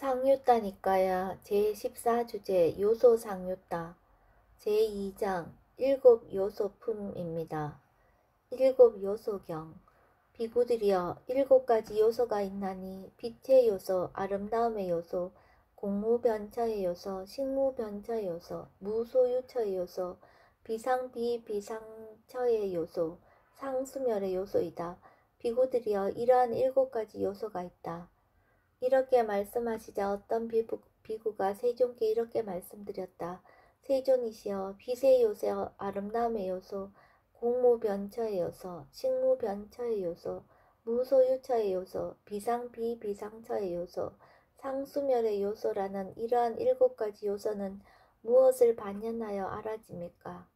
상유따니까야 제14주제 요소 상유따 제2장 일곱 요소품입니다. 일곱 요소경 비구들이여 일곱 가지 요소가 있나니 빛의 요소, 아름다움의 요소, 공무변처의 요소, 식무변처의 요소, 무소유처의 요소, 비상비비상처의 요소, 상수멸의 요소이다. 비구들이여 이러한 일곱 가지 요소가 있다. 이렇게 말씀하시자 어떤 비구가 세존께 이렇게 말씀드렸다. 세존이시여 빛의 요소, 아름다움의 요소, 공무변처의 요소, 식무변처의 요소, 무소유처의 요소, 비상비비상처의 요소, 상수멸의 요소라는 이러한 일곱 가지 요소는 무엇을 반연하여 알아집니까?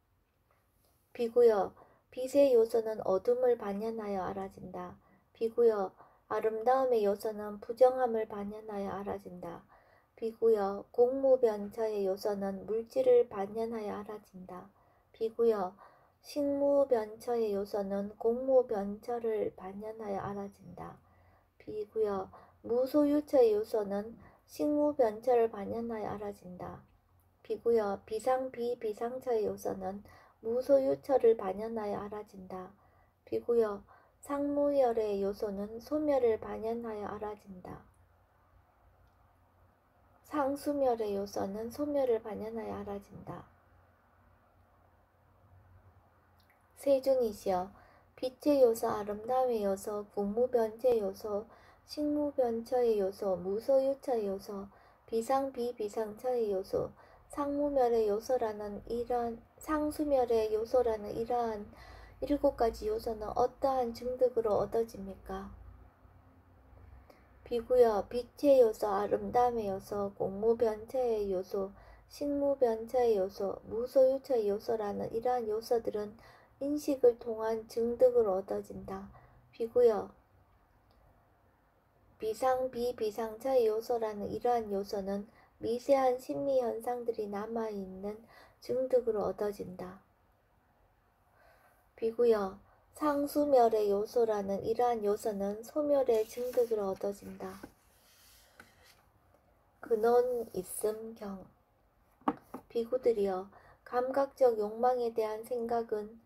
비구여, 빛의 요소는 어둠을 반연하여 알아진다. 비구여, 아름다움의 요소는 부정함을 반연하여 알아진다. 비구여, 공무변처의 요소는 물질을 반연하여 알아진다. 비구여, 식무변처의 요소는 공무변처를 반연하여 알아진다. 비구여, 무소유처의 요소는 식무변처를 반연하여 알아진다. 비구여, 비상비비상처의 요소는 무소유처를 반연하여 알아진다. 비구여, 상무열의 요소는 소멸을 반연하여 알아진다. 상수멸의 요소는 소멸을 반연하여 알아진다. 세존이시여 빛의 요소, 아름다움의 요소, 공무변처의 요소, 식무변처의 요소, 무소유처의 요소, 비상비비상처의 요소, 상무멸의 요소라는 상수멸의 요소라는 이러한 일곱 가지 요소는 어떠한 증득으로 얻어집니까? 비구여, 빛의 요소, 아름다움의 요소, 공무변처의 요소, 식무변처의 요소, 무소유처의 요소라는 이러한 요소들은 인식을 통한 증득으로 얻어진다. 비구여, 비상비비상처의 요소라는 이러한 요소는 미세한 심리현상들이 남아있는 증득으로 얻어진다. 비구여, 상수멸의 요소라는 이러한 요소는 소멸의 증득으로 얻어진다. 근원 있음경 비구들이여 감각적 욕망에 대한 생각은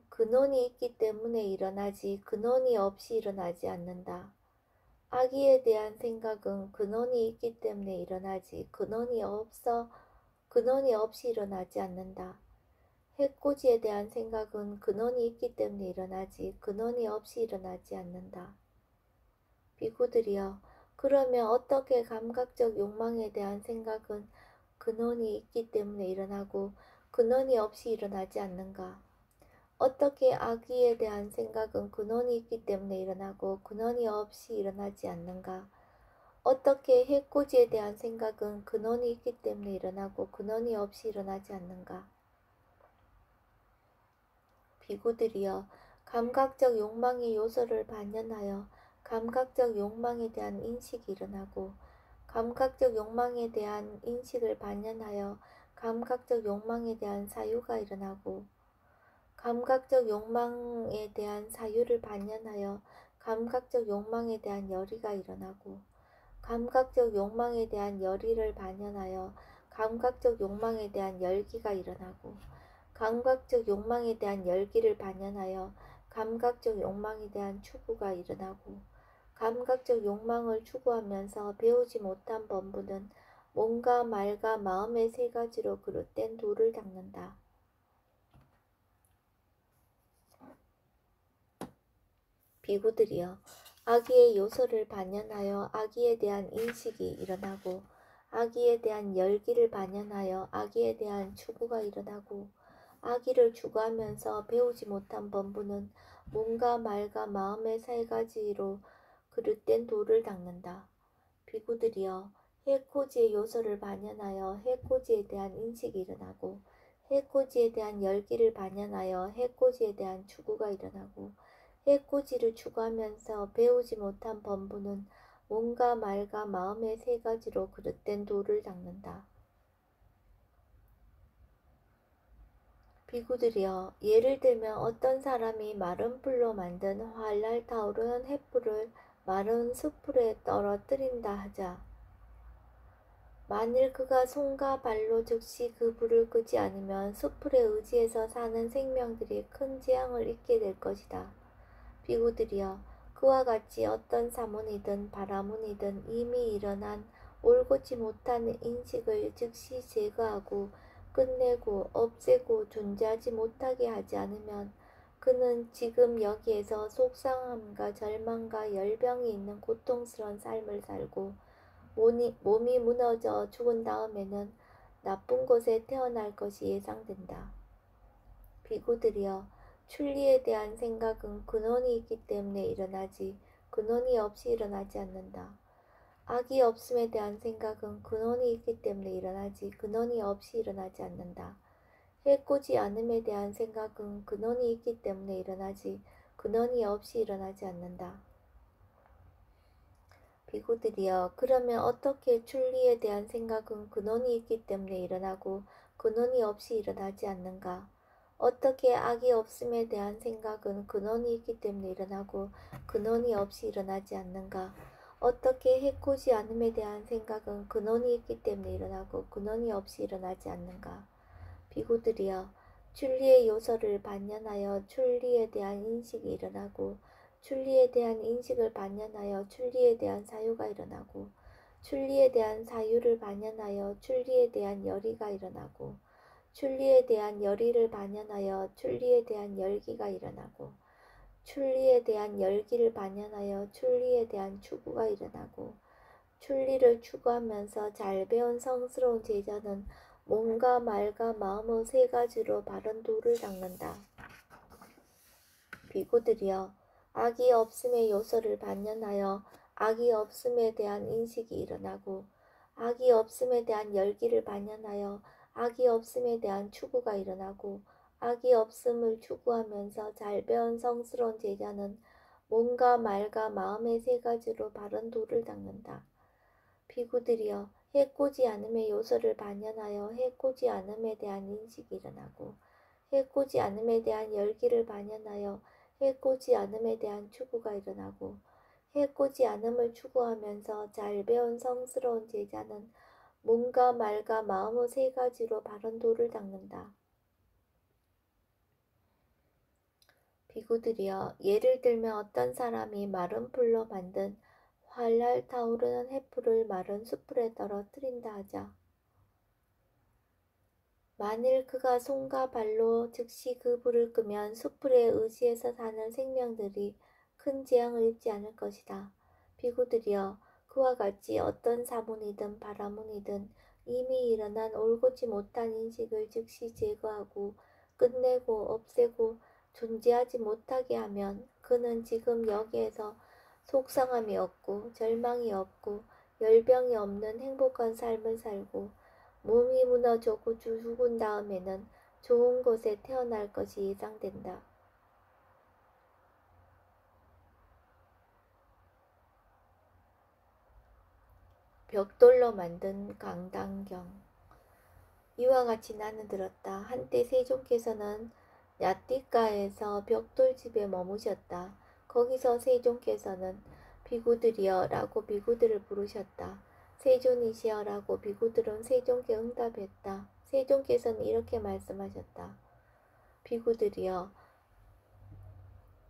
근원이 있기 때문에 일어나지 근원이 없이 일어나지 않는다. 악의에 대한 생각은 근원이 있기 때문에 일어나지 근원이 없이 일어나지 않는다. 해코지에 대한 생각은 근원이 있기 때문에 일어나지 근원이 없이 일어나지 않는다. 비구들이여 그러면 어떻게 감각적 욕망에 대한 생각은 근원이 있기 때문에 일어나고 근원이 없이 일어나지 않는가? 어떻게 악의에 대한 생각은 근원이 있기 때문에 일어나고 근원이 없이 일어나지 않는가? 어떻게 해코지에 대한 생각은 근원이 있기 때문에 일어나고 근원이 없이 일어나지 않는가? 비구들이여 감각적 욕망의 요소를 반연하여 감각적 욕망에 대한 인식이 일어나고 감각적 욕망에 대한 인식을 반연하여 감각적 욕망에 대한 사유가 일어나고 감각적 욕망에 대한 사유를 반연하여 감각적 욕망에 대한 열의가 일어나고 감각적 욕망에 대한 열의를 반연하여 감각적 욕망에 대한 열기가 일어나고 감각적 욕망에 대한 열기를 반연하여 감각적 욕망에 대한 추구가 일어나고 감각적 욕망을 추구하면서 배우지 못한 범부는 몸과 말과 마음의 세 가지로 그릇된 돌을 닦는다. 비구들이여 악의의 요소를 반연하여 악의에 대한 인식이 일어나고 악의에 대한 열기를 반연하여 악의에 대한 추구가 일어나고 악의를 추구하면서 배우지 못한 범부는 몸과 말과 마음의 세 가지로 그릇된 돌을 닦는다. 비구들이여 해코지의 요소를 반연하여 해코지에 대한 인식이 일어나고 해코지에 대한 열기를 반연하여 해코지에 대한 추구가 일어나고 해코지를 추구하면서 배우지 못한 범부는 몸과 말과 마음의 세 가지로 그릇된 돌을 닦는다. 비구들이여 예를 들면 어떤 사람이 마른 풀로 만든 활날 타오르는 횃불을 마른 숯불에 떨어뜨린다 하자. 만일 그가 손과 발로 즉시 그 불을 끄지 않으면 숯불에 의지해서 사는 생명들이 큰 재앙을 입게 될 것이다. 비구들이여, 그와 같이 어떤 사문이든 바라문이든 이미 일어난 올곧지 못한 인식을 즉시 제거하고 끝내고 없애고 존재하지 못하게 하지 않으면 그는 지금 여기에서 속상함과 절망과 열병이 있는 고통스러운 삶을 살고 몸이 무너져 죽은 다음에는 나쁜 곳에 태어날 것이 예상된다. 비구들이여, 출리에 대한 생각은 근원이 있기 때문에 일어나지 근원이 없이 일어나지 않는다. 악이 없음에 대한 생각은 근원이 있기 때문에 일어나지 근원이 없이 일어나지 않는다. 해코지 않음에 대한 생각은 근원이 있기 때문에 일어나지 근원이 없이 일어나지 않는다. 비구들이여, 그러면 어떻게 출리에 대한 생각은 근원이 있기 때문에 일어나고 근원이 없이 일어나지 않는가? 어떻게 악이 없음에 대한 생각은 근원이 있기 때문에 일어나고 근원이 없이 일어나지 않는가? 어떻게 해코지 않음에 대한 생각은 근원이 있기 때문에 일어나고 근원이 없이 일어나지 않는가? 비구들이여, 출리의 요소를 반연하여 출리에 대한 인식이 일어나고 출리에 대한 인식을 반연하여 출리에 대한 사유가 일어나고 출리에 대한 사유를 반연하여 출리에 대한 열의가 일어나고 출리에 대한 열의를 반연하여 출리에 대한 열기가 일어나고 출리에 대한 열기를 반연하여 출리에 대한 추구가 일어나고 출리를 추구하면서 잘 배운 성스러운 제자는 몸과 말과 마음의 세 가지로 바른 도를 닦는다. 비구들이여, 악이 없음의 요소를 반연하여 악이 없음에 대한 인식이 일어나고 악이 없음에 대한 열기를 반연하여 악이 없음에 대한 추구가 일어나고 악이 없음을 추구하면서 잘 배운 성스러운 제자는 몸과 말과 마음의 세 가지로 바른 도를 닦는다. 비구들이여, 해코지 않음의 요소를 반연하여 해코지 않음에 대한 인식이 일어나고 해코지 않음에 대한 열기를 반연하여 해코지 않음에 대한 추구가 일어나고 해코지 않음을 추구하면서 잘 배운 성스러운 제자는 몸과 말과 마음의 세 가지로 바른 도를 닦는다. 비구들이여, 예를 들면 어떤 사람이 마른 풀로 만든 활활 타오르는 횃불을 마른 숯불에 떨어뜨린다 하자. 만일 그가 손과 발로 즉시 그 불을 끄면 숯불에 의지해서 사는 생명들이 큰 재앙을 입지 않을 것이다. 비구들이여, 그와 같이 어떤 사문이든 바라문이든 이미 일어난 올곧지 못한 인식을 즉시 제거하고 끝내고 없애고 존재하지 못하게 하면 그는 지금 여기에서 속상함이 없고 절망이 없고 열병이 없는 행복한 삶을 살고 몸이 무너져고 죽은 다음에는 좋은 곳에 태어날 것이 예상된다. 벽돌로 만든 강당경. 이와 같이 나는 들었다. 한때 세종께서는 야띠가에서 벽돌집에 머무셨다. 거기서 세종께서는 비구들이여 라고 비구들을 부르셨다. 세존이시여 라고 비구들은 세종께 응답했다. 세종께서는 이렇게 말씀하셨다. 비구들이여,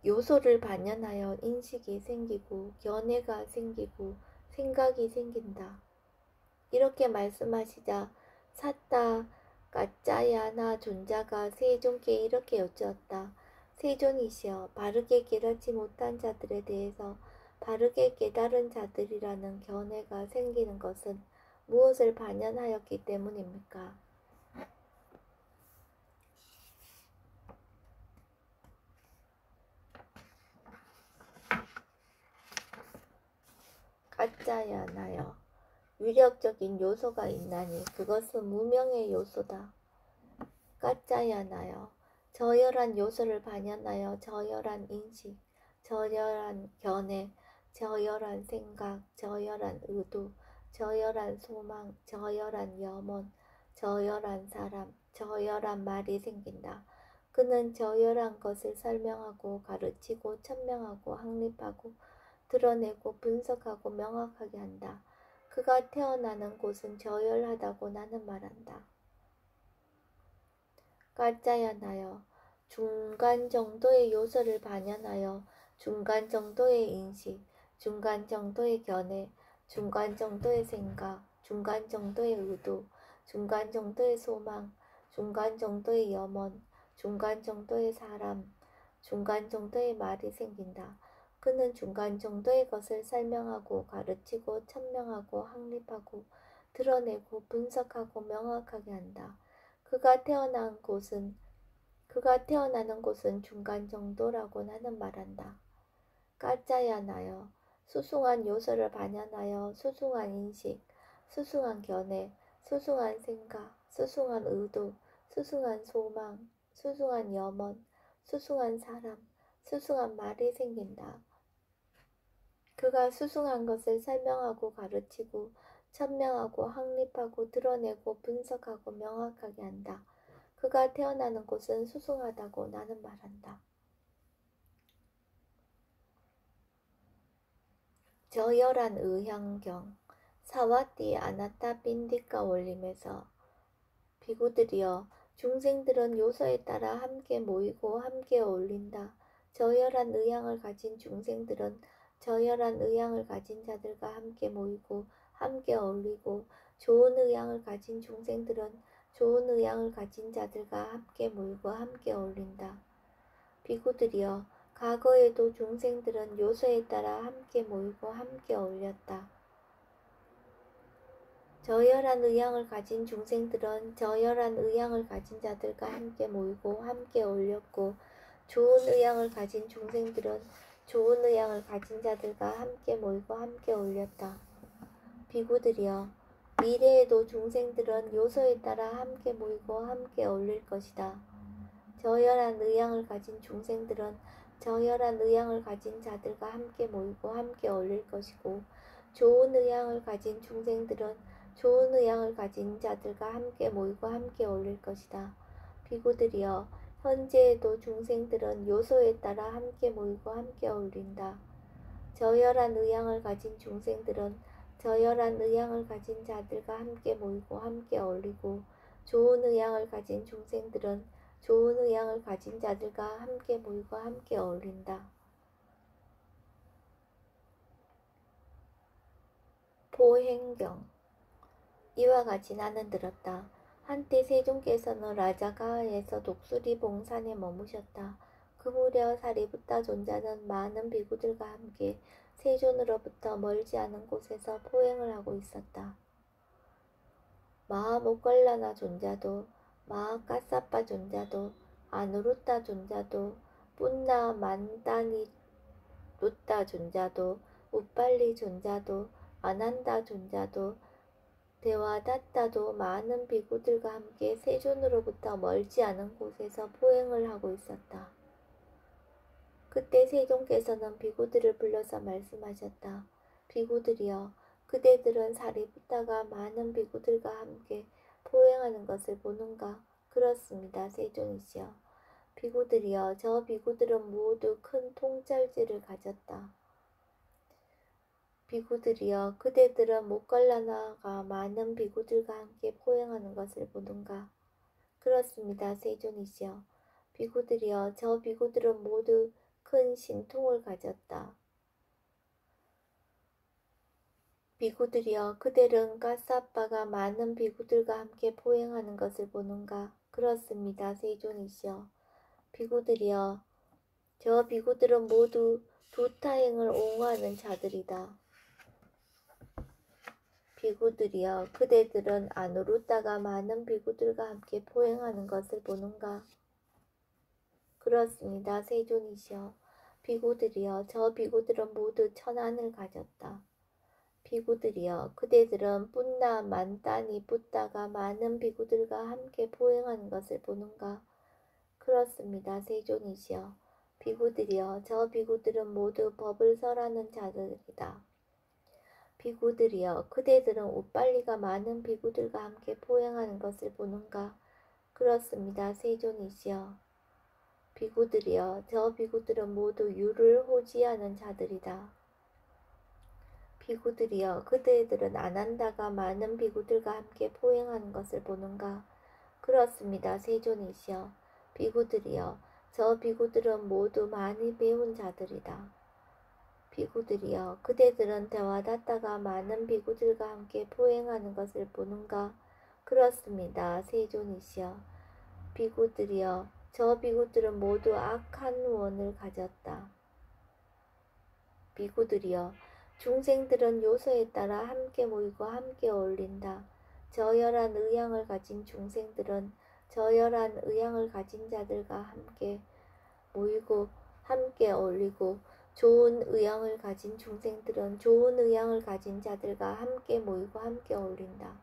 요소를 반연하여 인식이 생기고 견해가 생기고 생각이 생긴다. 이렇게 말씀하시자 사타 가짜야나 존자가 세존께 이렇게 여쭈었다. 세존이시여, 바르게 깨닫지 못한 자들에 대해서 바르게 깨달은 자들이라는 견해가 생기는 것은 무엇을 반연하였기 때문입니까? 가짜야나여, 위력적인 요소가 있나니 그것은 무명의 요소다. 가짜야나여, 저열한 요소를 반연하여 저열한 인식, 저열한 견해, 저열한 생각, 저열한 의도, 저열한 소망, 저열한 염원, 저열한 사람, 저열한 말이 생긴다. 그는 저열한 것을 설명하고 가르치고 천명하고 확립하고 드러내고 분석하고 명확하게 한다. 그가 태어나는 곳은 저열하다고 나는 말한다. 가짜야나여 중간 정도의 요소를 반영하여 중간 정도의 인식, 중간 정도의 견해, 중간 정도의 생각, 중간 정도의 의도, 중간 정도의 소망, 중간 정도의 염원, 중간 정도의 사람, 중간 정도의 말이 생긴다. 그는 중간 정도의 것을 설명하고 가르치고 천명하고 확립하고 드러내고 분석하고 명확하게 한다. 그가 태어나는 곳은 중간 정도라고 나는 말한다. 가짜야나여 수승한 요소를 반영하여 수승한 인식, 수승한 견해, 수승한 생각, 수승한 의도, 수승한 소망, 수승한 염원, 수승한 사람, 수승한 말이 생긴다. 그가 수승한 것을 설명하고 가르치고 천명하고 확립하고 드러내고 분석하고 명확하게 한다. 그가 태어나는 곳은 수승하다고 나는 말한다. 저열한 의향경 사와띠 아나타 빈디카 올림에서 비구들이여 중생들은 요소에 따라 함께 모이고 함께 어울린다. 저열한 의향을 가진 중생들은 저열한 의향을 가진 자들과 함께 모이고 함께 어울리고 좋은 의향을 가진 중생들은 좋은 의향을 가진 자들과 함께 모이고 함께 어울린다. 비구들이여 과거에도 중생들은 요소에 따라 함께 모이고 함께 어울렸다. 저열한 의향을 가진 중생들은 저열한 의향을 가진 자들과 함께 모이고 함께 어울렸고 좋은 의향을 가진 중생들은 좋은 의향을 가진 자들과 함께 모이고 함께 어울렸다. 비구들이여 미래에도 중생들은 요소에 따라 함께 모이고 함께 어울릴 것이다. 저열한 의향을 가진 중생들은 저열한 의향을 가진 자들과 함께 모이고 함께 어울릴 것이고 좋은 의향을 가진 중생들은 좋은 의향을 가진 자들과 함께 모이고 함께 어울릴 것이다. 비구들이여 현재에도 중생들은 요소에 따라 함께 모이고 함께 어울린다. 저열한 의향을 가진 중생들은 저열한 의향을 가진 자들과 함께 모이고 함께 어울리고 좋은 의향을 가진 중생들은 좋은 의향을 가진 자들과 함께 모이고 함께 어울린다. 보행경 이와 같이 나는 들었다. 한때 세종께서는 라자가에서 독수리 봉산에 머무셨다. 그 무렵 사리부타 존자는 많은 비구들과 함께 세존으로부터 멀지 않은 곳에서 포행을 하고 있었다. 마하모컬라나 존자도 마하카사파 존자도 아누루타 존자도 뿐나 만다니 루타 존자도 우빨리 존자도 아난다 존자도 데와다타도 많은 비구들과 함께 세존으로부터 멀지 않은 곳에서 포행을 하고 있었다. 그때 세종께서는 비구들을 불러서 말씀하셨다. 비구들이여 그대들은 사리부타가 많은 비구들과 함께 포행하는 것을 보는가? 그렇습니다. 세존이시여. 비구들이여 저 비구들은 모두 큰 통찰지를 가졌다. 비구들이여 그대들은 모컬라나가 많은 비구들과 함께 포행하는 것을 보는가? 그렇습니다. 세존이시여. 비구들이여 저 비구들은 모두 큰 신통을 가졌다. 비구들이여 그들은 가사빠가 많은 비구들과 함께 포행하는 것을 보는가? 그렇습니다. 세존이시여. 비구들이여 저 비구들은 모두 두타행을 옹호하는 자들이다. 비구들이여 그대들은 아누루타가 많은 비구들과 함께 포행하는 것을 보는가? 그렇습니다. 세존이시여. 비구들이여 저 비구들은 모두 천안을 가졌다. 비구들이여 그대들은 뿐나 만다니 붓다가 많은 비구들과 함께 포행하는 것을 보는가? 그렇습니다. 세존이시여. 비구들이여 저 비구들은 모두 법을 설하는 자들이다. 비구들이여 그대들은 우빨리가 많은 비구들과 함께 포행하는 것을 보는가? 그렇습니다. 세존이시여. 비구들이여 저 비구들은 모두 유를 호지하는 자들이다. 비구들이여 그대들은 안 한다가 많은 비구들과 함께 포행하는 것을 보는가? 그렇습니다. 세존이시여. 비구들이여 저 비구들은 모두 많이 배운 자들이다. 비구들이여 그대들은 대화다다가 많은 비구들과 함께 포행하는 것을 보는가? 그렇습니다. 세존이시여. 비구들이여 저 비구들은 모두 악한 원을 가졌다. 비구들이여 중생들은 요소에 따라 함께 모이고 함께 어울린다. 저열한 의향을 가진 중생들은 저열한 의향을 가진 자들과 함께 모이고 함께 어울리고 좋은 의향을 가진 중생들은 좋은 의향을 가진 자들과 함께 모이고 함께 어울린다.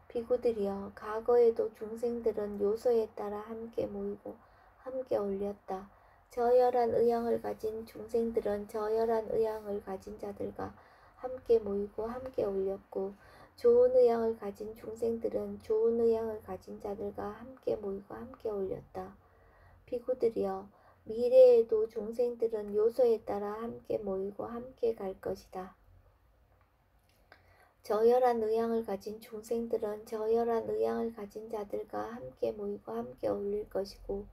비구들이여 과거에도 중생들은 요소에 따라 함께 모이고 함께 어울렸다. 저열한 의향을 가진 중생들은 저열한 의향을 가진 자들과 함께 모이고 함께 어울렸고 좋은 의향을 가진 중생들은 좋은 의향을 가진 자들과 함께 모이고 함께 어울렸다. 비구들이여 미래에도 중생들은 요소에 따라 함께 모이고 함께 갈 것이다. 저열한 의향을 가진 중생들은 저열한 의향을 가진 자들과 함께 모이고 함께 어울릴 것이고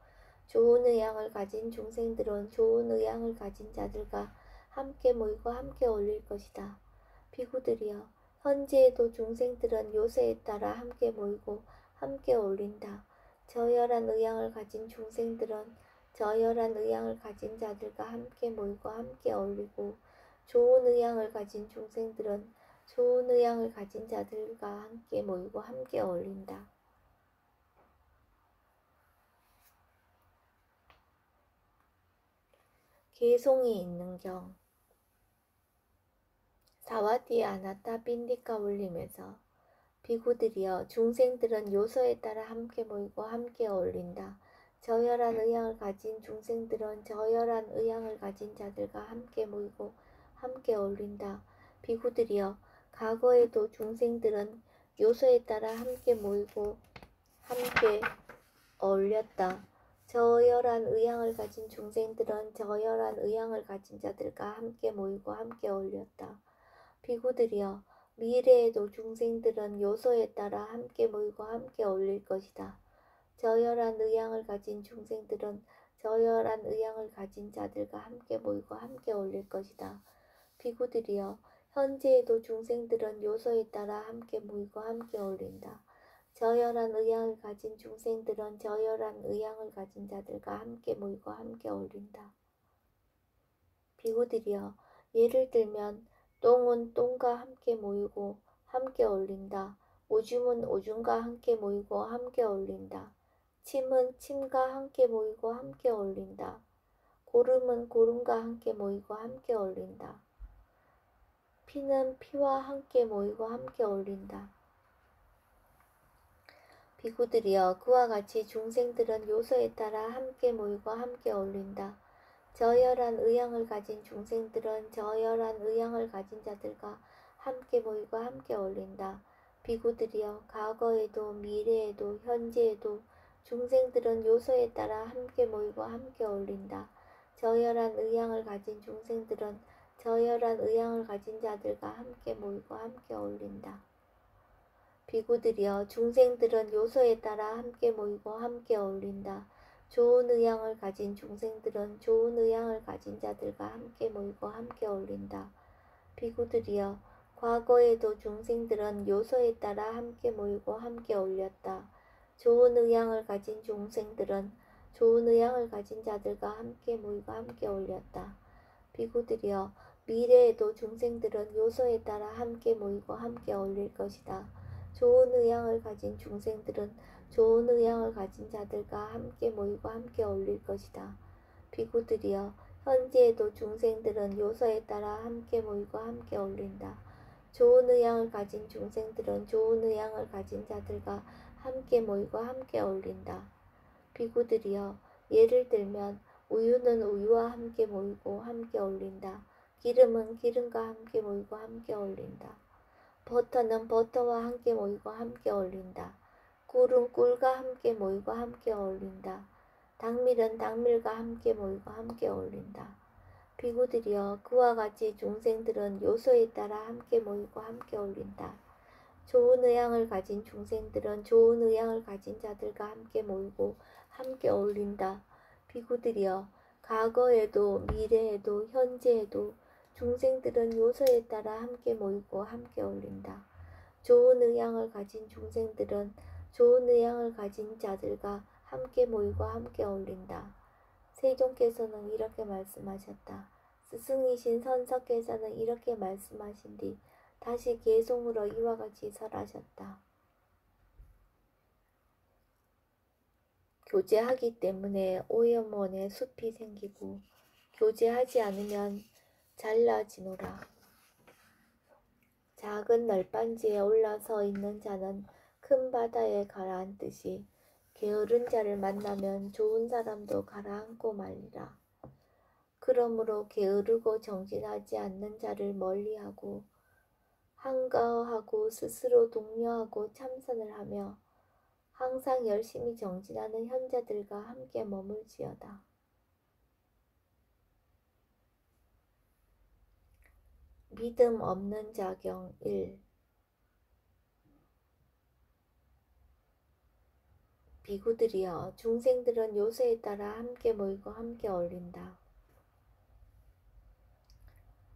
좋은 의향을 가진 중생들은 좋은 의향을 가진 자들과 함께 모이고 함께 어울릴 것이다. 비구들이여 현재에도 중생들은 요새에 따라 함께 모이고 함께 어울린다. 저열한 의향을 가진 중생들은 저열한 의향을 가진 자들과 함께 모이고 함께 어울리고 좋은 의향을 가진 중생들은 좋은 의향을 가진 자들과 함께 모이고 함께 어울린다. 개송이 있는 경 사와디에 아나타 빈디카 울림에서 비구들이여 중생들은 요소에 따라 함께 모이고 함께 어울린다. 저열한 의향을 가진 중생들은 저열한 의향을 가진 자들과 함께 모이고 함께 어울린다. 비구들이여 과거에도 중생들은 요소에 따라 함께 모이고 함께 어울렸다. 저열한 의향을 가진 중생들은 저열한 의향을 가진 자들과 함께 모이고 함께 어울렸다. 비구들이여 미래에도 중생들은 요소에 따라 함께 모이고 함께 어울릴 것이다. 저열한 의향을 가진 중생들은 저열한 의향을 가진 자들과 함께 모이고 함께 어울릴 것이다. 비구들이여 현재에도 중생들은 요소에 따라 함께 모이고 함께 어울린다. 저열한 의향을 가진 중생들은 저열한 의향을 가진 자들과 함께 모이고 함께 어울린다. 비구들이여 예를 들면 똥은 똥과 함께 모이고 함께 어울린다. 오줌은 오줌과 함께 모이고 함께 어울린다. 침은 침과 함께 모이고 함께 어울린다. 고름은 고름과 함께 모이고 함께 어울린다. 피는 피와 함께 모이고 함께 어울린다. 비구들이여 그와 같이 중생들은 요소에 따라 함께 모이고 함께 어울린다. 저열한 의향을 가진 중생들은 저열한 의향을 가진 자들과 함께 모이고 함께 어울린다. 비구들이여 과거에도 미래에도 현재에도 중생들은 요소에 따라 함께 모이고 함께 어울린다. 저열한 의향을 가진 중생들은 저열한 의향을 가진 자들과 함께 모이고 함께 어울린다. 비구들이여 중생들은 요소에 따라 함께 모이고 함께 어울린다. 좋은 의향을 가진 중생들은 좋은 의향을 가진 자들과 함께 모이고 함께 어울린다. 비구들이여 과거에도 중생들은 요소에 따라 함께 모이고 함께 어울렸다. 좋은 의향을 가진 중생들은 좋은 의향을 가진 자들과 함께 모이고 함께 어울렸다. 비구들이여 미래에도 중생들은 요소에 따라 함께 모이고 함께 어울릴 것이다. 좋은 의향을 가진 중생들은 좋은 의향을 가진 자들과 함께 모이고 함께 어울릴 것이다. 비구들이여 현재에도 중생들은 요소에 따라 함께 모이고 함께 어울린다. 좋은 의향을 가진 중생들은 좋은 의향을 가진 자들과 함께 모이고 함께 어울린다. 비구들이여 예를 들면 우유는 우유와 함께 모이고 함께 어울린다. 기름은 기름과 함께 모이고 함께 어울린다. 버터는 버터와 함께 모이고 함께 어울린다. 꿀은 꿀과 함께 모이고 함께 어울린다. 당밀은 당밀과 함께 모이고 함께 어울린다. 비구들이여 그와 같이 중생들은 요소에 따라 함께 모이고 함께 어울린다. 좋은 의향을 가진 중생들은 좋은 의향을 가진 자들과 함께 모이고 함께 어울린다. 비구들이여 과거에도 미래에도 현재에도 중생들은 요소에 따라 함께 모이고 함께 어울린다. 좋은 의향을 가진 중생들은 좋은 의향을 가진 자들과 함께 모이고 함께 어울린다. 세종께서는 이렇게 말씀하셨다. 스승이신 선석께서는 이렇게 말씀하신 뒤 다시 개송으로 이와 같이 설하셨다. 교제하기 때문에 오염원에 숲이 생기고 교제하지 않으면 잘라지노라. 작은 널빤지에 올라서 있는 자는 큰 바다에 가라앉듯이 게으른 자를 만나면 좋은 사람도 가라앉고 말리라. 그러므로 게으르고 정진하지 않는 자를 멀리하고 한가하고 스스로 독려하고 참선을 하며 항상 열심히 정진하는 현자들과 함께 머물지어다. 믿음 없는 자경 1. 비구들이여 중생들은 요소에 따라 함께 모이고 함께 어울린다.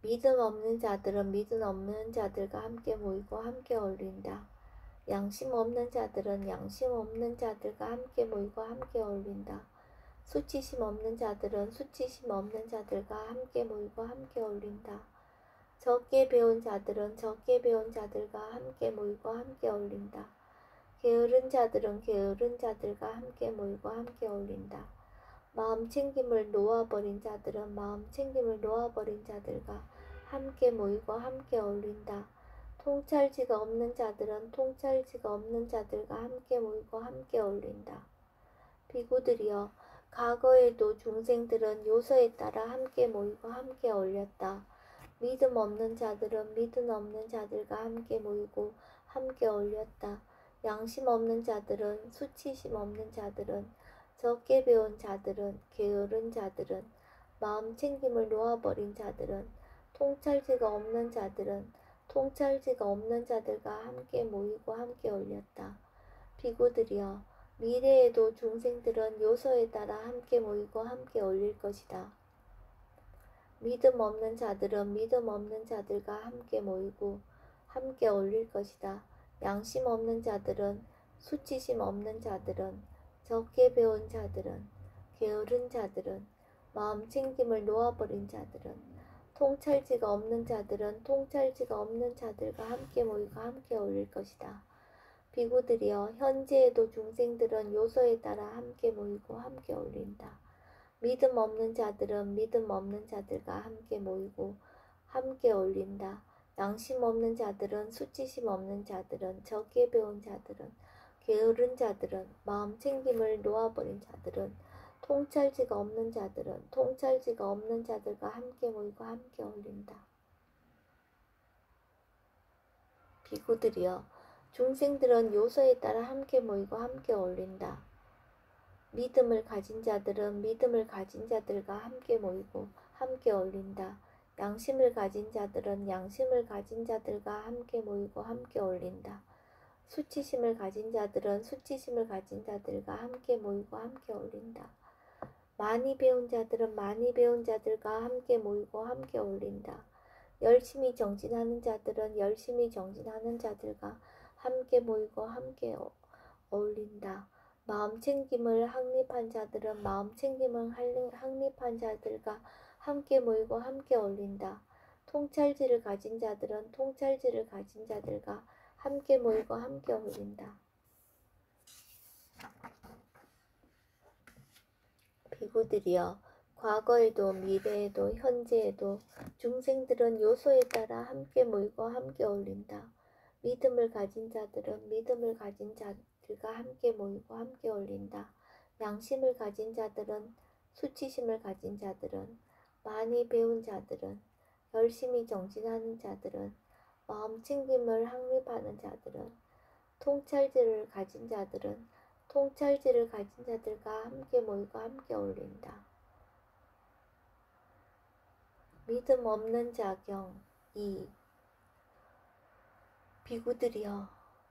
믿음 없는 자들은 믿음 없는 자들과 함께 모이고 함께 어울린다. 양심 없는 자들은 양심 없는 자들과 함께 모이고 함께 어울린다. 수치심 없는 자들은 수치심 없는 자들과 함께 모이고 함께 어울린다. 적게 배운 자들은 적게 배운 자들과 함께 모이고 함께 어울린다. 게으른 자들은 게으른 자들과 함께 모이고 함께 어울린다. 마음 챙김을 놓아버린 자들은 마음 챙김을 놓아버린 자들과 함께 모이고 함께 어울린다. 통찰지가 없는 자들은 통찰지가 없는 자들과 함께 모이고 함께 어울린다. 비구들이여 과거에도 중생들은 요소에 따라 함께 모이고 함께 어울렸다. 믿음 없는 자들은 믿음 없는 자들과 함께 모이고 함께 어울렸다. 양심 없는 자들은 수치심 없는 자들은 적게 배운 자들은 게으른 자들은 마음 챙김을 놓아버린 자들은 통찰지가 없는 자들은 통찰지가 없는 자들과 함께 모이고 함께 어울렸다. 비구들이여 미래에도 중생들은 요소에 따라 함께 모이고 함께 어울릴 것이다. 믿음 없는 자들은 믿음 없는 자들과 함께 모이고 함께 어울릴 것이다. 양심 없는 자들은 수치심 없는 자들은 적게 배운 자들은 게으른 자들은 마음 챙김을 놓아버린 자들은 통찰지가 없는 자들은 통찰지가 없는 자들과 함께 모이고 함께 어울릴 것이다. 비구들이여 현재에도 중생들은 요소에 따라 함께 모이고 함께 어울린다. 믿음 없는 자들은 믿음 없는 자들과 함께 모이고 함께 어울린다. 양심 없는 자들은 수치심 없는 자들은 적게 배운 자들은 게으른 자들은 마음 챙김을 놓아버린 자들은 통찰지가 없는 자들은 통찰지가 없는 자들과 함께 모이고 함께 어울린다. 비구들이여 중생들은 요소에 따라 함께 모이고 함께 어울린다. 믿음을 가진 자들은 믿음을 가진 자들과 함께 모이고 함께 어울린다. 양심을 가진 자들은 양심을 가진 자들과 함께 모이고 함께 어울린다. 수치심을 가진 자들은 수치심을 가진 자들과 함께 모이고 함께 어울린다. 많이 배운 자들은 많이 배운 자들과 함께 모이고 함께 어울린다. 열심히 정진하는 자들은 열심히 정진하는 자들과 함께 모이고 함께 어울린다. 마음 챙김을 확립한 자들은 마음 챙김을 확립한 자들과 함께 모이고 함께 어울린다. 통찰지를 가진 자들은 통찰지를 가진 자들과 함께 모이고 함께 어울린다. 비구들이여 과거에도 미래에도 현재에도 중생들은 요소에 따라 함께 모이고 함께 어울린다. 믿음을 가진 자들은 믿음을 가진 자들과 함께 모이고 함께 어울린다. 양심을 가진 자들은 수치심을 가진 자들은 많이 배운 자들은 열심히 정진하는 자들은 마음 챙김을 확립하는 자들은 통찰지를 가진 자들은 통찰지를 가진 자들과 함께 모이고 함께 어울린다. 믿음 없는 자경 2. 비구들이여,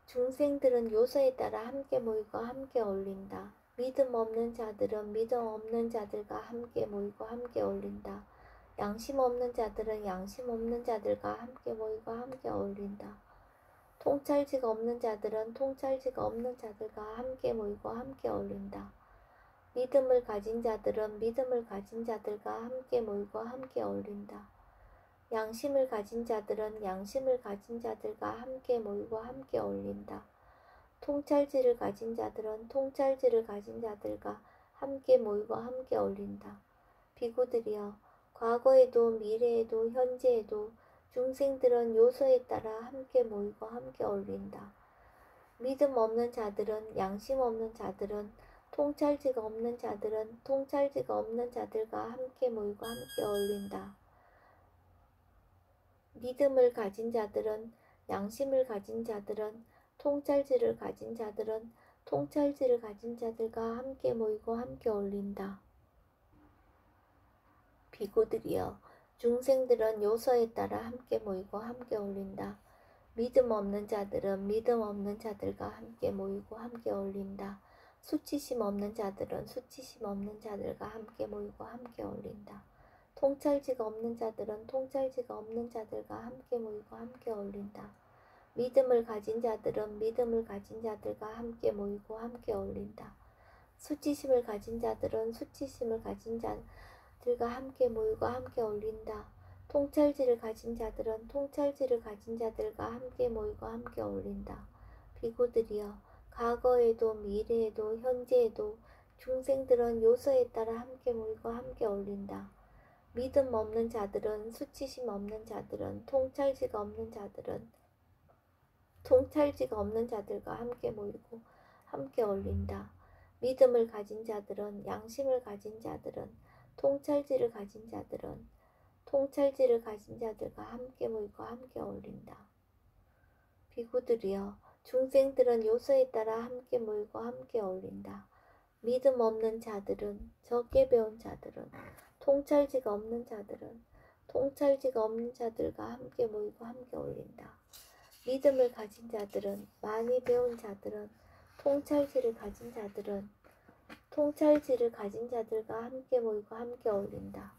중생들은 요소에 따라 함께 모이고 함께 어울린다. 믿음 없는 자들은 믿음 없는 자들과 함께 모이고 함께 어울린다. 양심 없는 자들은 양심 없는 자들과 함께 모이고 함께 어울린다. 통찰지가 없는 자들은 통찰지가 없는 자들과 함께 모이고 함께 어울린다. 믿음을 가진 자들은 믿음을 가진 자들과 함께 모이고 함께 어울린다. 양심을 가진 자들은 양심을 가진 자들과 함께 모이고 함께 어울린다. 통찰지를 가진 자들은 통찰지를 가진 자들과 함께 모이고 함께 어울린다. 비구들이여, 과거에도 미래에도 현재에도 중생들은 요소에 따라 함께 모이고 함께 어울린다. 믿음 없는 자들은 양심 없는 자들은 통찰지가 없는 자들은 통찰지가 없는 자들과 함께 모이고 함께 어울린다. 믿음을 가진 자들은 양심을 가진 자들은 통찰지를 가진 자들은 통찰지를 가진 자들과 함께 모이고 함께 어울린다. 비구들이여, 중생들은 요소에 따라 함께 모이고 함께 어울린다. 믿음 없는 자들은 믿음 없는 자들과 함께 모이고 함께 어울린다. 수치심 없는 자들은 수치심 없는 자들과 함께 모이고 함께 어울린다. 통찰지가 없는 자들은 통찰지가 없는 자들과 함께 모이고 함께 어울린다. 믿음을 가진 자들은 믿음을 가진 자들과 함께 모이고 함께 어울린다. 수치심을 가진 자들은 수치심을 가진 자들과 함께 모이고 함께 어울린다. 통찰지를 가진 자들은 통찰지를 가진 자들과 함께 모이고 함께 어울린다. 비구들이여, 과거에도 미래에도 현재에도 중생들은 요소에 따라 함께 모이고 함께 어울린다. 믿음 없는 자들은 수치심 없는 자들은 통찰지가 없는 자들은 통찰지가 없는 자들과 함께 모이고 함께 어울린다. 믿음을 가진 자들은 양심을 가진 자들은 통찰지를 가진 자들은 통찰지를 가진 자들과 함께 모이고 함께 어울린다. 비구들이여, 중생들은 요소에 따라 함께 모이고 함께 어울린다. 믿음 없는 자들은 적게 배운 자들은 통찰지가 없는 자들은 통찰지가 없는 자들과 함께 모이고 함께 어울린다. 믿음을 가진 자들은 많이 배운 자들은 통찰지를 가진 자들은 통찰지를 가진 자들과 함께 모이고 함께 어울린다.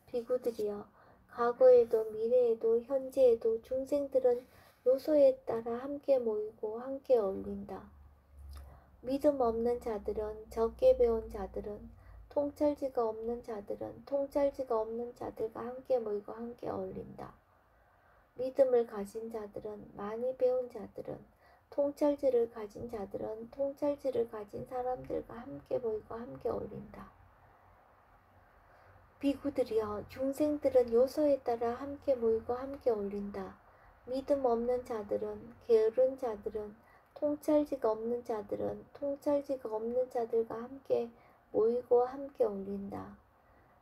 비구들이여, 과거에도 미래에도 현재에도 중생들은 요소에 따라 함께 모이고 함께 어울린다. 믿음 없는 자들은 적게 배운 자들은 통찰지가 없는 자들은 통찰지가 없는 자들과 함께 모이고 함께 어울린다. 믿음을 가진 자들은 많이 배운 자들은 통찰지를 가진 자들은 통찰지를 가진 사람들과 함께 모이고 함께 어울린다. 비구들이여, 중생들은 요소에 따라 함께 모이고 함께 어울린다. 믿음 없는 자들은 게으른 자들은 통찰지가 없는 자들은 통찰지가 없는 자들과 함께 모이고 함께 어울린다.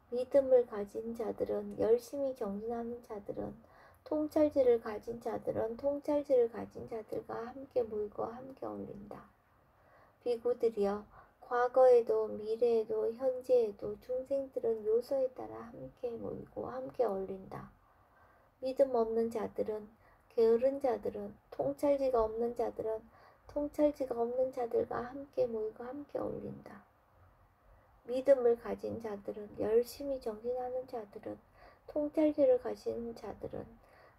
믿음을 가진 자들은 열심히 정진하는 자들은 통찰지를 가진 자들은 통찰지를 가진 자들과 함께 모이고 함께 어울린다. 비구들이여, 과거에도 미래에도 현재에도 중생들은 요소에 따라 함께 모이고 함께 어울린다. 믿음 없는 자들은 게으른 자들은 통찰지가 없는 자들은 통찰지가 없는 자들과 함께 모이고 함께 어울린다. 믿음을 가진 자들은 열심히 정진하는 자들은 통찰지를 가진 자들은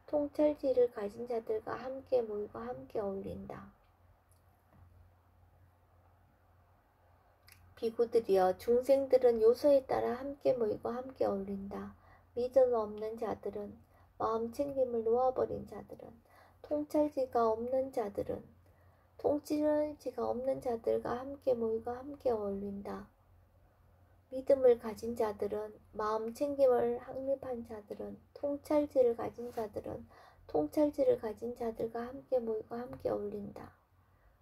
통찰지를 가진 자들과 함께 모이고 함께 어울린다. 비구들이여, 중생들은 요소에 따라 함께 모이고 함께 어울린다. 믿음 없는 자들은 마음 챙김을 놓아버린 자들은 통찰지가 없는 자들은 통찰지가 없는 자들과 함께 모이고 함께 어울린다. 믿음을 가진 자들은 마음 챙김을 확립한 자들은 통찰지를 가진 자들은 통찰지를 가진 자들과 함께 모이고 함께 어울린다.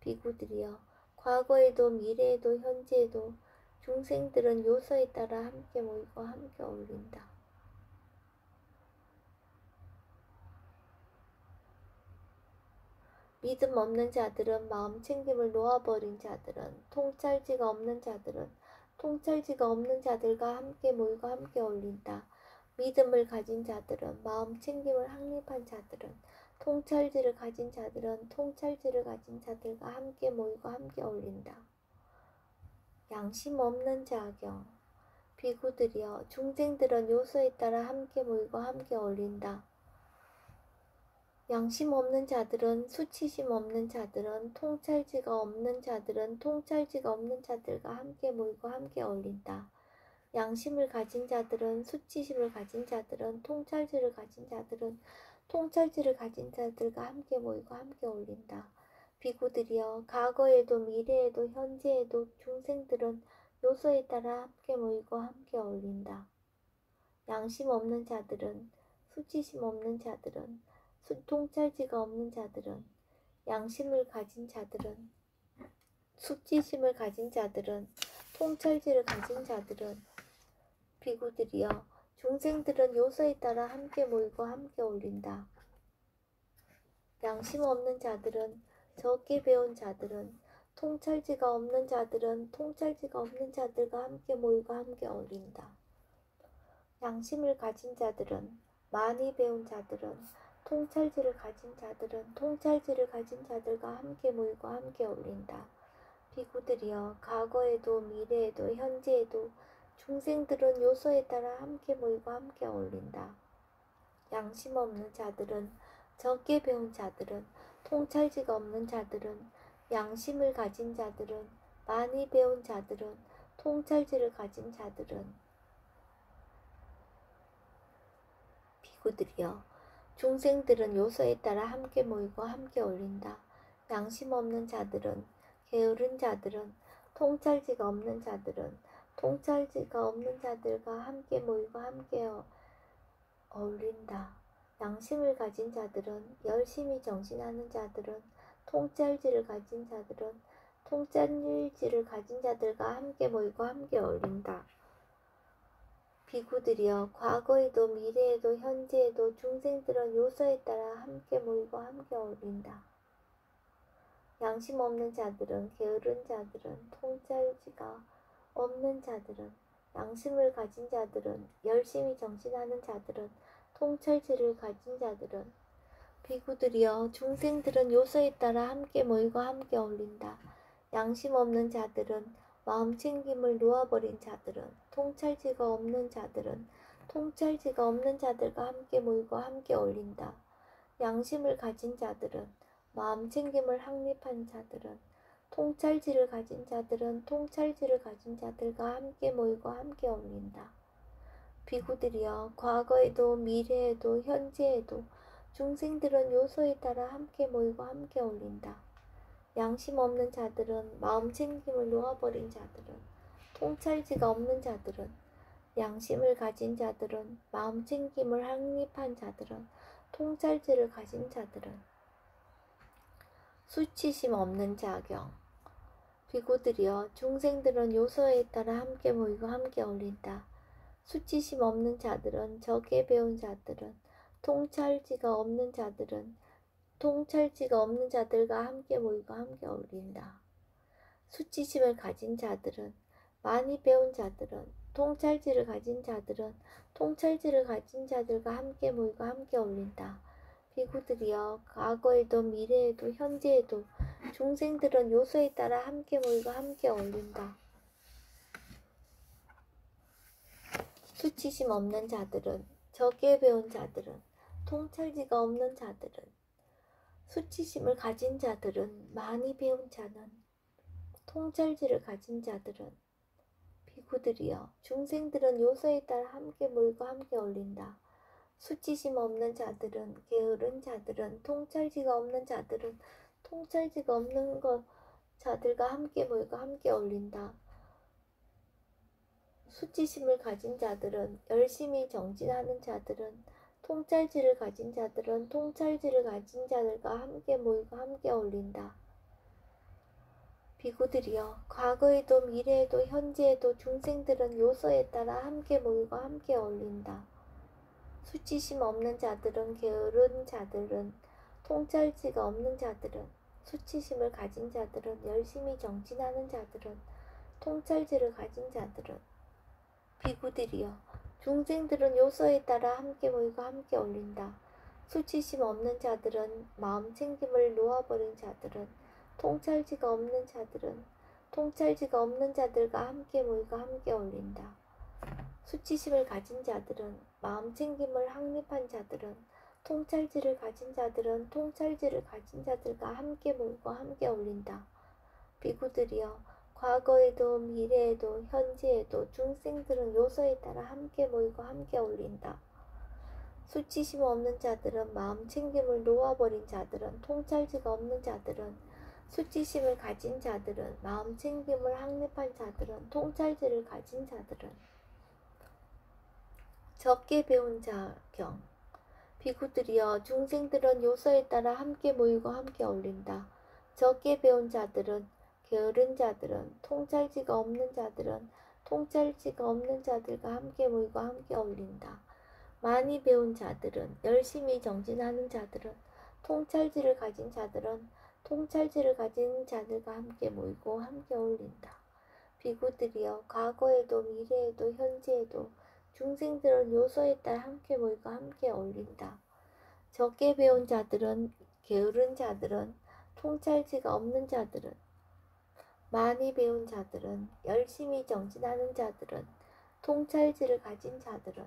비구들이여, 과거에도 미래에도 현재에도 중생들은 요소에 따라 함께 모이고 함께 어울린다. 믿음 없는 자들은 마음 챙김을 놓아버린 자들은 통찰지가 없는 자들은 통찰지가 없는 자들과 함께 모이고 함께 어울린다. 믿음을 가진 자들은, 마음 챙김을 확립한 자들은, 통찰지를 가진 자들은 통찰지를 가진 자들과 함께 모이고 함께 어울린다. 양심 없는 자경, 비구들이여 중생들은 요소에 따라 함께 모이고 함께 어울린다. 양심 없는 자들은, 수치심 없는 자들은, 통찰지가 없는 자들은 통찰지가 없는 자들과 함께 모이고 함께 어울린다. 양심을 가진 자들은, 수치심을 가진 자들은, 통찰지를 가진 자들은 통찰지를 가진 자들과 함께 모이고 함께 어울린다. 비구들이여 과거에도 미래에도 현재에도 중생들은 요소에 따라 함께 모이고 함께 어울린다. 양심 없는 자들은, 수치심 없는 자들은, 통찰지가 없는 자들은, 양심을 가진 자들은, 수치심을 가진 자들은, 통찰지를 가진 자들은, 비구들이여 중생들은 요소에 따라 함께 모이고 함께 어울린다. 양심 없는 자들은, 적게 배운 자들은, 통찰지가 없는 자들은 통찰지가 없는 자들과 함께 모이고 함께 어울린다. 양심을 가진 자들은, 많이 배운 자들은, 통찰지를 가진 자들은 통찰지를 가진 자들과 함께 모이고 함께 어울린다. 비구들이여 과거에도 미래에도 현재에도 중생들은 요소에 따라 함께 모이고 함께 어울린다. 양심 없는 자들은, 적게 배운 자들은, 통찰지가 없는 자들은, 양심을 가진 자들은, 많이 배운 자들은, 통찰지를 가진 자들은, 비구들이여 중생들은 요소에 따라 함께 모이고 함께 어울린다. 양심 없는 자들은, 게으른 자들은, 통찰지가 없는 자들은, 통찰지가 없는 자들과 함께 모이고 함께 어울린다. 양심을 가진 자들은, 열심히 정진하는 자들은, 통찰지를 가진 자들은, 통찰지를 가진 자들과 함께 모이고 함께 어울린다. 비구들이여 과거에도 미래에도 현재에도 중생들은 요소에 따라 함께 모이고 함께 어울린다. 양심 없는 자들은, 게으른 자들은, 통찰지가 없는 자들은, 양심을 가진 자들은, 열심히 정진하는 자들은, 통찰지를 가진 자들은, 비구들이여 중생들은 요소에 따라 함께 모이고 함께 어울린다. 양심 없는 자들은, 마음 챙김을 놓아버린 자들은, 통찰지가 없는 자들은 통찰지가 없는 자들과 함께 모이고 함께 어울린다. 양심을 가진 자들은, 마음 챙김을 확립한 자들은, 통찰지를 가진 자들은 통찰지를 가진 자들과 함께 모이고 함께 어울린다. 비구들이여 과거에도 미래에도 현재에도 중생들은 요소에 따라 함께 모이고 함께 어울린다. 양심 없는 자들은, 마음 챙김을 놓아버린 자들은, 통찰지가 없는 자들은, 양심을 가진 자들은, 마음 챙김을 확립한 자들은, 통찰지를 가진 자들은, 수치심 없는 자경, 비구들이여 중생들은 요소에 따라 함께 모이고 함께 어울린다. 수치심 없는 자들은, 적게 배운 자들은, 통찰지가 없는 자들은, 통찰지가 없는 자들과 함께 모이고 함께 어울린다. 수치심을 가진 자들은, 많이 배운 자들은, 통찰지를 가진 자들은, 통찰지를 가진 자들과 함께 모이고 함께 어울린다. 비구들이여 과거에도 미래에도 현재에도 중생들은 요소에 따라 함께 모이고 함께 어울린다. 수치심 없는 자들은, 적게 배운 자들은, 통찰지가 없는 자들은, 수치심을 가진 자들은, 많이 배운 자는, 통찰지를 가진 자들은, 비구들이여 중생들은 요소에 따라 함께 모이고 함께 어울린다. 수치심 없는 자들은, 게으른 자들은, 통찰지가 없는 자들은, 통찰지가 없는 자들과 함께 모이고 함께 어울린다. 수치심을 가진 자들은, 열심히 정진하는 자들은, 통찰지를 가진 자들은 통찰지를 가진 자들과 함께 모이고 함께 어울린다. 비구들이여 과거에도 미래에도 현재에도 중생들은 요소에 따라 함께 모이고 함께 어울린다. 수치심 없는 자들은, 게으른 자들은, 통찰지가 없는 자들은, 수치심을 가진 자들은, 열심히 정진하는 자들은, 통찰지를 가진 자들은, 비구들이여 중생들은 요소에 따라 함께 모이고 함께 어울린다. 수치심 없는 자들은, 마음 챙김을 놓아버린 자들은, 통찰지가 없는 자들은, 통찰지가 없는 자들과 함께 모이고 함께 어울린다. 수치심을 가진 자들은, 마음 챙김을 확립한 자들은, 통찰지를 가진 자들은 통찰지를 가진 자들과 함께 모이고 함께 어울린다. 비구들이여, 과거에도 미래에도 현재에도 중생들은 요소에 따라 함께 모이고 함께 어울린다. 수치심 없는 자들은, 마음 챙김을 놓아버린 자들은, 통찰지가 없는 자들은, 수치심을 가진 자들은, 마음 챙김을 확립한 자들은, 통찰지를 가진 자들은, 적게 배운 자경. 비구들이여, 중생들은 요소에 따라 함께 모이고 함께 어울린다. 적게 배운 자들은, 게으른 자들은, 통찰지가 없는 자들은, 통찰지가 없는 자들과 함께 모이고 함께 어울린다. 많이 배운 자들은, 열심히 정진하는 자들은, 통찰지를 가진 자들은, 통찰지를 가진 자들과 함께 모이고 함께 어울린다. 비구들이여, 과거에도 미래에도 현재에도 중생들은 요소에 따라 함께 모이고 함께 어울린다. 적게 배운 자들은, 게으른 자들은, 통찰지가 없는 자들은, 많이 배운 자들은, 열심히 정진하는 자들은, 통찰지를 가진 자들은,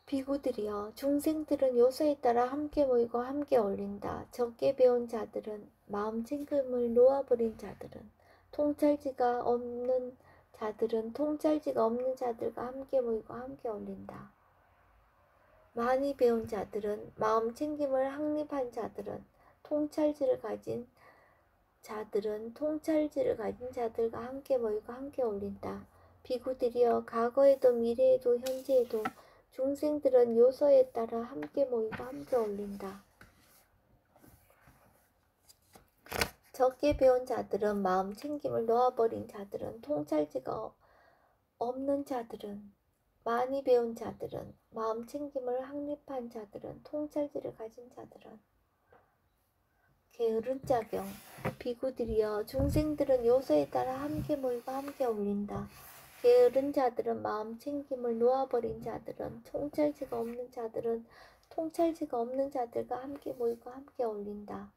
비구들이여, 중생들은 요소에 따라 함께 모이고 함께 어울린다. 적게 배운 자들은, 마음 챙김을 놓아버린 자들은, 통찰지가 없는 자들은 통찰지가 없는 자들과 함께 모이고 함께 어울린다. 많이 배운 자들은, 마음 챙김을 확립한 자들은, 통찰지를 가진 자들은 통찰지를 가진 자들과 함께 모이고 함께 어울린다. 비구들이여, 과거에도 미래에도 현재에도 중생들은 요소에 따라 함께 모이고 함께 어울린다. 적게 배운 자들은, 마음 챙김을 놓아버린 자들은, 통찰지가 없는 자들은, 많이 배운 자들은, 마음 챙김을 확립한 자들은, 통찰지를 가진 자들은, 게으른 자경. 비구들이여, 중생들은 요소에 따라 함께 모이고 함께 어울린다. 게으른 자들은, 마음 챙김을 놓아버린 자들은, 통찰지가 없는 자들은, 통찰지가 없는 자들과 함께 모이고 함께 어울린다.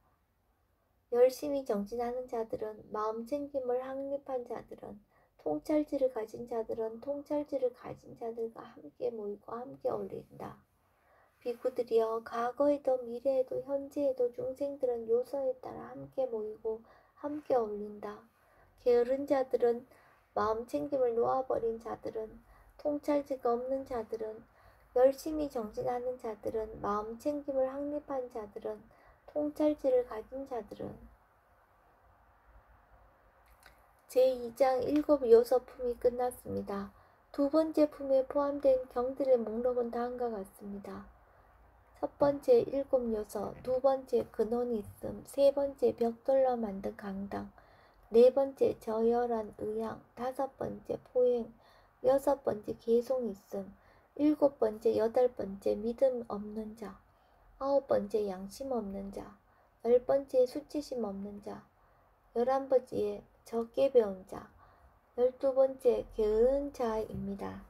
열심히 정진하는 자들은, 마음 챙김을 확립한 자들은, 통찰지를 가진 자들은, 통찰지를 가진 자들과 함께 모이고 함께 어울린다. 비구들이여, 과거에도 미래에도 현재에도 중생들은 요소에 따라 함께 모이고 함께 어울린다. 게으른 자들은, 마음 챙김을 놓아버린 자들은, 통찰지가 없는 자들은, 열심히 정진하는 자들은, 마음 챙김을 확립한 자들은, 통찰지를 가진 자들은, 제2장 7 요소품이 끝났습니다. 두 번째 품에 포함된 경들의 목록은 다음과 같습니다. 첫 번째 7 요소, 두 번째 근원이 있음, 세 번째 벽돌로 만든 강당, 네 번째 저열한 의향, 다섯 번째 포행, 여섯 번째 개송이 있음, 일곱 번째 여덟 번째 믿음 없는 자, 아홉 번째 양심 없는 자, 열 번째 수치심 없는 자, 11번째 적게 배운 자, 12번째 게으른 자입니다.